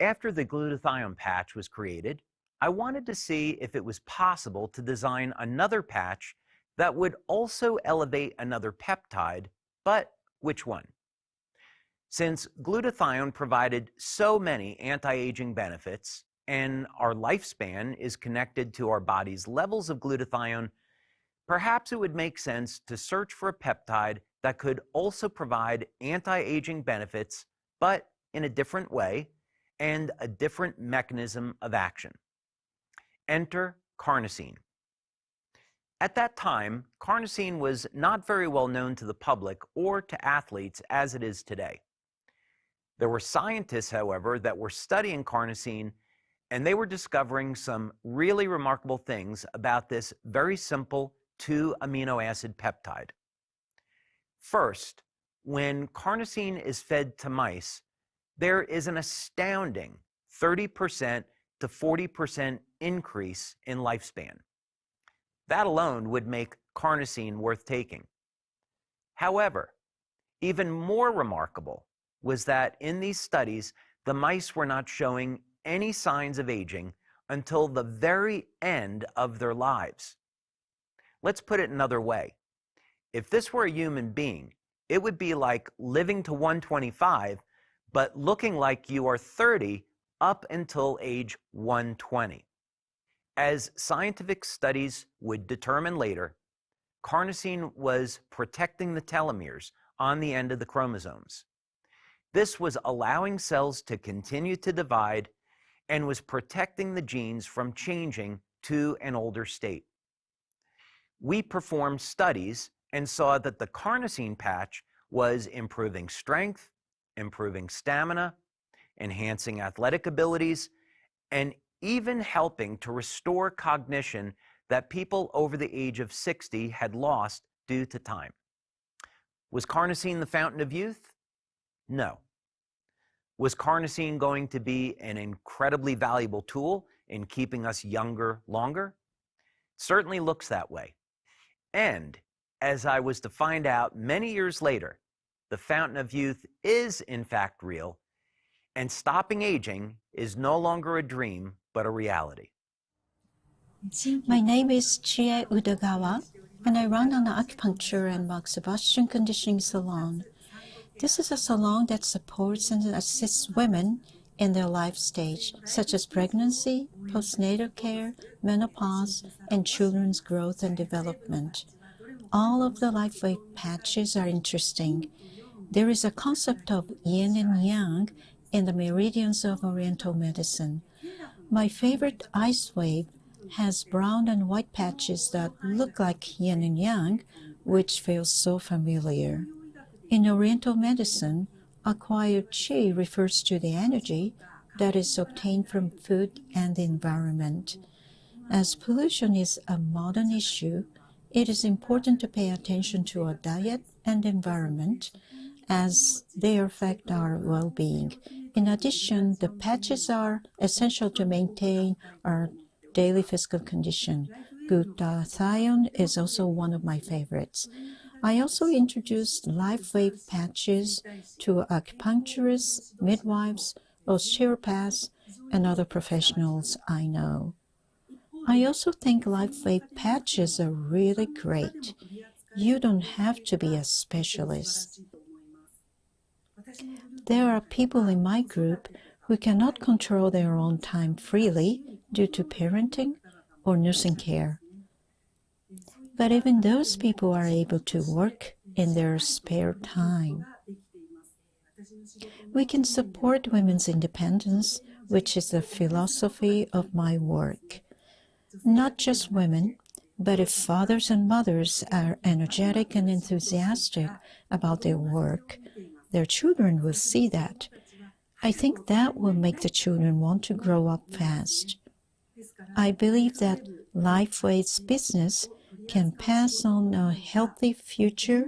After the glutathione patch was created, I wanted to see if it was possible to design another patch that would also elevate another peptide, but which one? Since glutathione provided so many anti-aging benefits, and our lifespan is connected to our body's levels of glutathione, perhaps it would make sense to search for a peptide that could also provide anti-aging benefits, but in a different way and a different mechanism of action. Enter carnosine. At that time, carnosine was not very well known to the public or to athletes as it is today. There were scientists, however, that were studying carnosine, and they were discovering some really remarkable things about this very simple 2-amino acid peptide. First, when carnosine is fed to mice, there is an astounding 30% to 40% increase in lifespan. That alone would make carnosine worth taking. However, even more remarkable was that in these studies, the mice were not showing any signs of aging until the very end of their lives. Let's put it another way. If this were a human being, it would be like living to 125, but looking like you are 30 up until age 120. As scientific studies would determine later, carnosine was protecting the telomeres on the end of the chromosomes. This was allowing cells to continue to divide and was protecting the genes from changing to an older state. We performed studies and saw that the carnosine patch was improving strength, improving stamina, enhancing athletic abilities, and even helping to restore cognition that people over the age of 60 had lost due to time. Was carnosine the fountain of youth? No. Was carnosine going to be an incredibly valuable tool in keeping us younger longer? Certainly looks that way. And as I was to find out many years later, the fountain of youth is in fact real, and stopping aging is no longer a dream, but a reality. My name is Chie Udagawa, and I run an acupuncture and Mark Sebastian conditioning salon. This is a salon that supports and assists women in their life stage, such as pregnancy, postnatal care, menopause, and children's growth and development. All of the LIFEWAVE patches are interesting. There is a concept of yin and yang in the meridians of Oriental medicine. My favorite IceWave has brown and white patches that look like yin and yang, which feels so familiar. In Oriental medicine, acquired qi refers to the energy that is obtained from food and the environment. As pollution is a modern issue, it is important to pay attention to our diet and environment as they affect our well-being. In addition, the patches are essential to maintain our daily physical condition. Glutathione is also one of my favorites. I also introduced LIFEWAVE patches to acupuncturists, midwives, osteopaths, and other professionals I know. I also think LIFEWAVE patches are really great. You don't have to be a specialist. There are people in my group who cannot control their own time freely due to parenting or nursing care. But even those people are able to work in their spare time. We can support women's independence, which is the philosophy of my work. Not just women, but if fathers and mothers are energetic and enthusiastic about their work, their children will see that. I think that will make the children want to grow up fast. I believe that LIFEWAVE's business can pass on a healthy future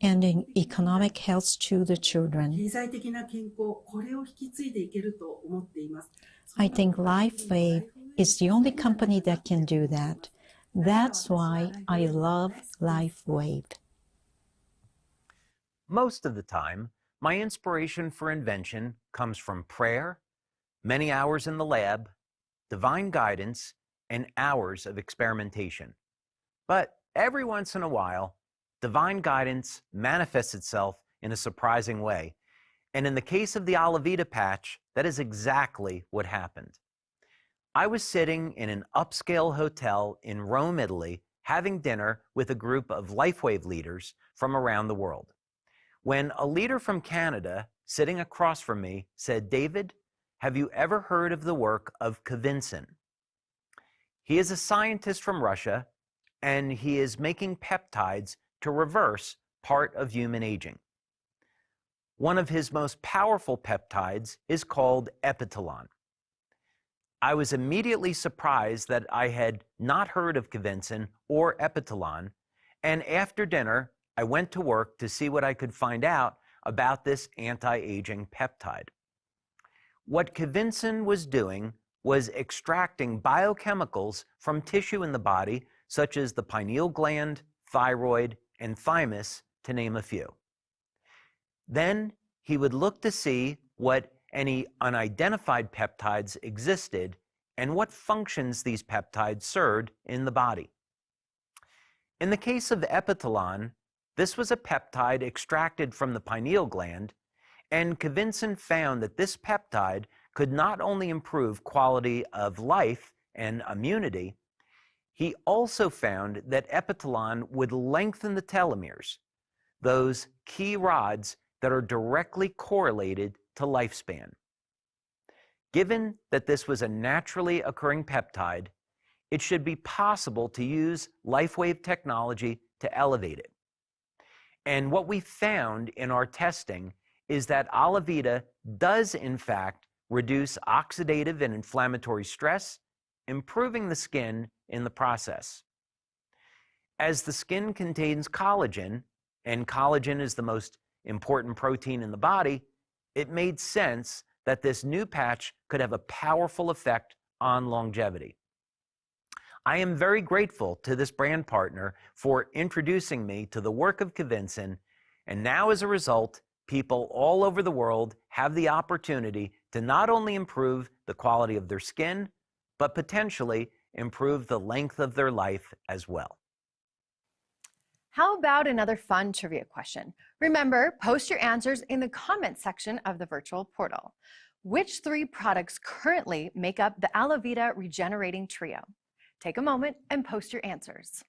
and an economic health to the children. I think LIFEWAVE is the only company that can do that. That's why I love LIFEWAVE. Most of the time, my inspiration for invention comes from prayer, many hours in the lab, divine guidance, and hours of experimentation. But every once in a while, divine guidance manifests itself in a surprising way. And in the case of the Alavida patch, that is exactly what happened. I was sitting in an upscale hotel in Rome, Italy, having dinner with a group of LIFEWAVE leaders from around the world, when a leader from Canada sitting across from me said, "David, have you ever heard of the work of Carnosine?" He is a scientist from Russia, and he is making peptides to reverse part of human aging. One of his most powerful peptides is called epitalon. I was immediately surprised that I had not heard of Carnosine or epitalon, and after dinner, I went to work to see what I could find out about this anti-aging peptide. What Carnosine was doing was extracting biochemicals from tissue in the body, such as the pineal gland, thyroid, and thymus, to name a few. Then he would look to see what any unidentified peptides existed and what functions these peptides served in the body. In the case of epitalon, this was a peptide extracted from the pineal gland, and Carnosine found that this peptide could not only improve quality of life and immunity, he also found that epitalon would lengthen the telomeres, those key rods that are directly correlated to lifespan. Given that this was a naturally occurring peptide, it should be possible to use LIFEWAVE technology to elevate it. And what we found in our testing is that Alavida does in fact reduce oxidative and inflammatory stress, improving the skin in the process. As the skin contains collagen, and collagen is the most important protein in the body, it made sense that this new patch could have a powerful effect on longevity. I am very grateful to this brand partner for introducing me to the work of Carnosine, and now as a result, people all over the world have the opportunity to not only improve the quality of their skin, but potentially improve the length of their life as well. How about another fun trivia question? Remember, post your answers in the comments section of the virtual portal. Which 3 products currently make up the Alavida Regenerating Trio? Take a moment and post your answers.